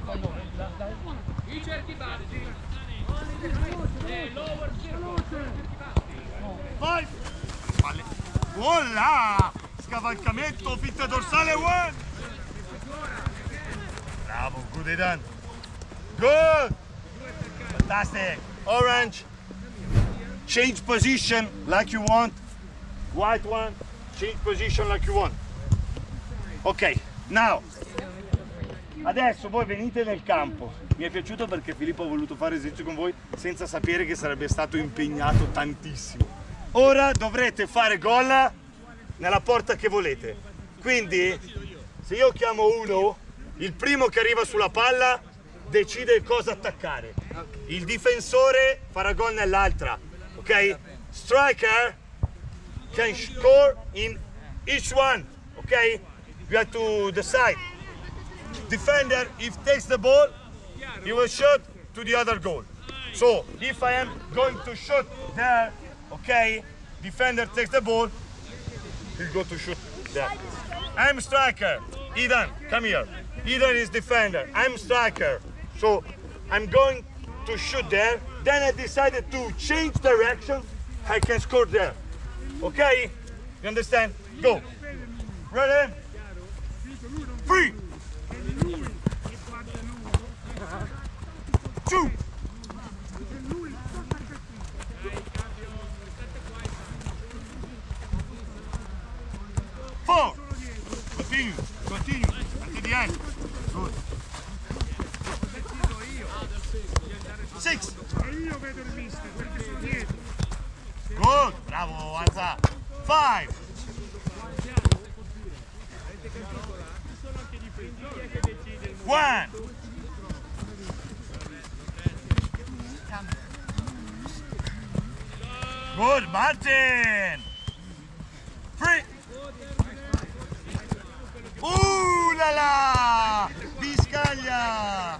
I cerchi bassi. Lower circle. Vai! Palle. Voilà! Scavalcamento, fitta dorsale, one! Bravo, good done. Good! Fantastic! Orange. Change position like you want. White one. Change position like you want. Ok, now. Adesso voi venite nel campo. Mi è piaciuto perché Filippo ha voluto fare esercizio con voi senza sapere che sarebbe stato impegnato tantissimo. Ora dovrete fare gol nella porta che volete. Quindi, se io chiamo uno, il primo che arriva sulla palla decide cosa attaccare. Il difensore farà gol nell'altra. Ok? Striker can score in each one. Ok? You have to decide. Defender, if takes the ball, he will shoot to the other goal. So, if I am going to shoot there, okay, defender takes the ball, he'll go to shoot there. I'm striker. Eden, come here. Eden is defender. I'm striker. So, I'm going to shoot there. Then I decided to change direction. I can score there. Okay? You understand? Go. Ready? 3. 2. 4. Continue, continue, until the end. Good. 6. Io vedo il mister perché sono dietro. Good, bravo, alza. 5. 1. Good, Martin. 3. La la! Biscaglia!